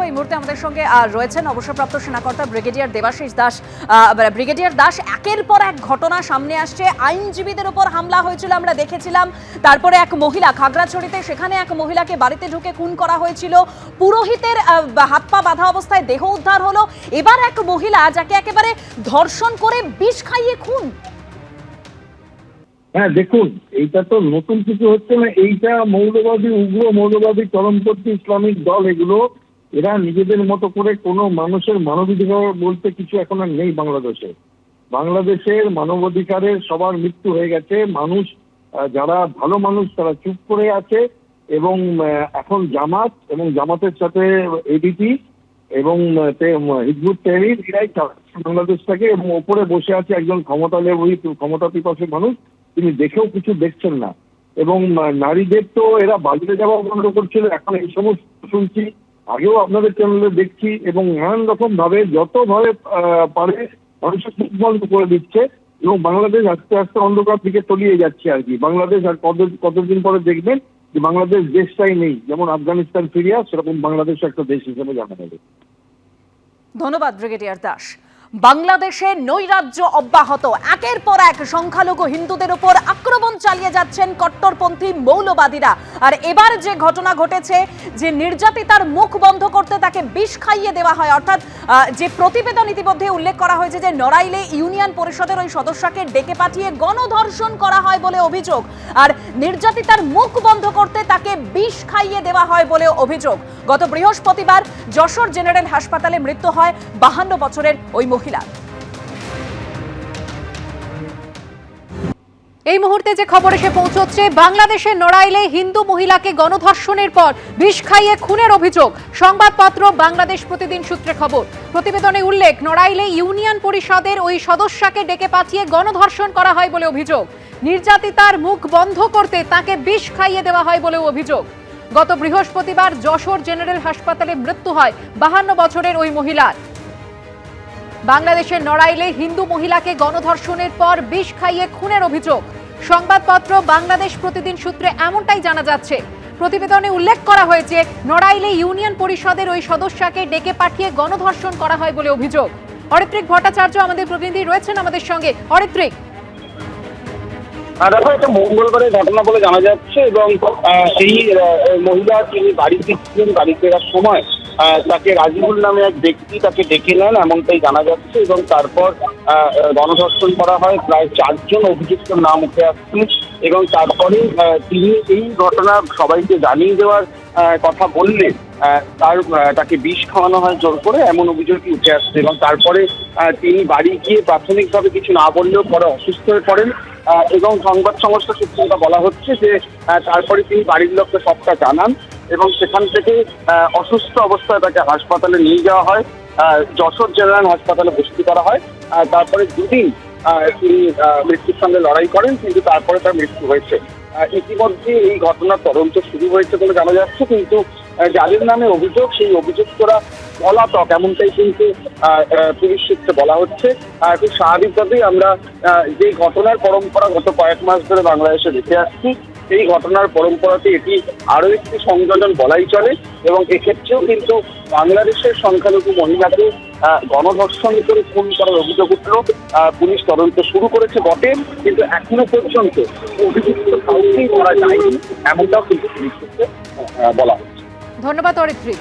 এই মুহূর্তে আমাদের সঙ্গে রয়েছেন অবসরপ্রাপ্ত সেনাকর্তা ব্রিগেডিয়ার দেবাশিস দাস। ব্রিগেডিয়ার দাস, একের পর এক ঘটনা সামনে আসছে। আইনজীবীদের উপর হামলা হয়েছিল, আমরা দেখেছিলাম। তারপরে এক মহিলা খাগড়াছড়িতে, সেখানে এক মহিলাকে বাড়িতে ঢুকে খুন করা হয়েছিল। পুরোহিতের হাত পা বাঁধা অবস্থায় দেহ উদ্ধার হলো। এবার এক মহিলা যাকে একেবারে ধর্ষণ করে বিষ খাইয়ে খুন। হ্যাঁ, দেখুন, এইটা তো নতুন কিছু হচ্ছে না। এইটা মৌলবাদী, উগ্র মৌলবাদী, চরমপন্থী ইসলামিক দল, এগুলো এরা নিজেদের মতো করে কোনো মানুষের মানবাধিকার বলতে কিছু এখন আর নেই বাংলাদেশে। বাংলাদেশের মানবাধিকারের সবার মৃত্যু হয়ে গেছে। মানুষ, যারা ভালো মানুষ তারা চুপ করে আছে, এবং এখন জামাত এবং জামাতের সাথে এডিপি এবং হিজবুত তাহরীর এরাই চালাচ্ছে বাংলাদেশটাকে, এবং ওপরে বসে আছে একজন ক্ষমতা পিপাসী মানুষ, তিনি দেখেও কিছু দেখছেন না। এবং নারীদের তো এরা বাজারে যাওয়া বন্ধ করছিল, এখন এই সমস্ত শুনছি, আগেও আপনাদের চ্যানেলে দেখছি, এবং নানান রকম ভাবে যতভাবে পারে মানুষের মুখ বন্ধ করে দিচ্ছে, এবং বাংলাদেশ আস্তে আস্তে অন্ধকার দিকে তলিয়ে যাচ্ছে আর কি। বাংলাদেশ আর কতদিন পরে দেখবেন যে বাংলাদেশ দেশটাই নেই, যেমন আফগানিস্তান, সিরিয়া, সেরকম বাংলাদেশ একটা দেশ হিসেবে জানা যাবে। ধন্যবাদ ব্রিগেডিয়ার দাস। বাংলাদেশে নৈরাজ্য অব্যাহত। একের পর এক সংখ্যালঘু হিন্দুদের উপর আক্রমণ চালিয়ে যাচ্ছেন কট্টরপন্থী মৌলবাদীরা। আর এবার যে ঘটনা ঘটেছে, যে নির্যাতিতার মুখ বন্ধ করতে তাকে বিষ খাইয়ে দেওয়া হয়, অর্থাৎ যে প্রতিবেদন ইতিমধ্যে উল্লেখ করা হয়েছে যে নড়াইলে ইউনিয়ন পরিষদের ওই সদস্যকে ডেকে পাঠিয়ে গণধর্ষণ করা হয় বলে অভিযোগ, আর নির্যাতিতার মুখ বন্ধ করতে তাকে বিষ খাইয়ে দেওয়া হয় বলে অভিযোগ। গত বৃহস্পতিবার যশোর জেনারেল হাসপাতালে মৃত্যু হয় 52 বছরের ওই মহিলা। এই মুহূর্তে যে খবর এসে পৌঁছচ্ছে, বাংলাদেশের নড়াইলে হিন্দু মহিলাকে গণধর্ষণের পর বিষ খাইয়ে খুনের অভিযোগ। সংবাদপত্র বাংলাদেশ প্রতিদিন সূত্রে খবর। প্রতিবেদনে উল্লেখ, নড়াইলে ইউনিয়ন পরিষদের ওই সদস্যকে ডেকে পাঠিয়ে গণধর্ষণ করা হয় বলে অভিযোগ। নির্যাতিতার মুখ বন্ধ করতে তাকে বিষ খাইয়ে দেওয়া হয় বলেও অভিযোগ। গত বৃহস্পতিবার যশোর জেনারেল হাসপাতালে মৃত্যু হয় 52 বছরের ওই মহিলার। বাংলাদেশের নড়াইলে হিন্দু মহিলাকে গণধর্ষণের পর বিষ খাইয়ে খুনের অভিযোগ। সংবাদপত্র বাংলাদেশ প্রতিদিন সূত্রে এমনটাই জানা যাচ্ছে। প্রতিবেদনে উল্লেখ করা হয়েছে, নড়াইলে ইউনিয়ন পরিষদের ওই সদস্যকে ডেকে পাঠিয়ে গণধর্ষণ করা হয় বলে অভিযোগ। অরিত্রিক ভট্টাচার্য আমাদের প্রতিনিধি রয়েছেন আমাদের সঙ্গে। অরিত্রিক, দেখো, এটা মঙ্গলবারের ঘটনা বলে জানা যাচ্ছে, এবং এই মহিলা তিনি বাড়ি ফিরছিলেন, বাড়ি ফেরার সময় তাকে রাজিবুল নামে এক ব্যক্তি তাকে ডেকে নেন, এমনটাই জানা যাচ্ছে, এবং তারপর গণধর্ষণ করা হয়। প্রায় 4 জন অভিযুক্তের নাম উঠে আসছে, এবং তারপরে তিনি এই ঘটনা সবাইকে জানিয়ে দেওয়ার কথা বললে তাকে বিষ খাওয়ানো হয় জোর করে, এমন অভিযোগই উঠে আসছে। এবং তারপরে তিনি বাড়ি গিয়ে প্রাথমিকভাবে কিছু না বললেও পরে অসুস্থ হয়ে পড়েন, এবং সংবাদ সংস্থা সূত্রে বলা হচ্ছে যে তারপরে তিনি বাড়ির লোককে সবটা জানান, এবং সেখান থেকে অসুস্থ অবস্থায় তাকে হাসপাতালে নিয়ে যাওয়া হয়, যশোর জেনারেল হাসপাতালে ভর্তি করা হয়। তারপরে 2 দিন তিনি মৃত্যুর সঙ্গে লড়াই করেন, কিন্তু তারপরে তার মৃত্যু হয়েছে। ইতিমধ্যে এই ঘটনার তদন্ত শুরু হয়েছে বলে জানা যাচ্ছে, কিন্তু যাদের নামে অভিযোগ, সেই অভিযুক্তরা পলাতক, এমনটাই কিন্তু পুলিশ সূত্রে বলা হচ্ছে। খুব স্বাভাবিকভাবেই আমরা যে ঘটনার পরম্পরা গত কয়েক মাস ধরে বাংলাদেশে দেখে আসছি, এই ঘটনার পরম্পরাতে এটি আরও একটি সংযোজন বলাই চলে। এবং এক্ষেত্রেও কিন্তু বাংলাদেশের সংখ্যালঘু মহিলাকে গণধর্ষণ করে খুন করার অভিযোগ উঠল। পুলিশ তদন্ত শুরু করেছে বটে, কিন্তু এখনো পর্যন্ত অভিযুক্ত কাউকেই ধরা যায়নি, এমনটাও কিন্তু পুলিশ সূত্রে বলা হচ্ছে। ধন্যবাদ অরিত্রিক।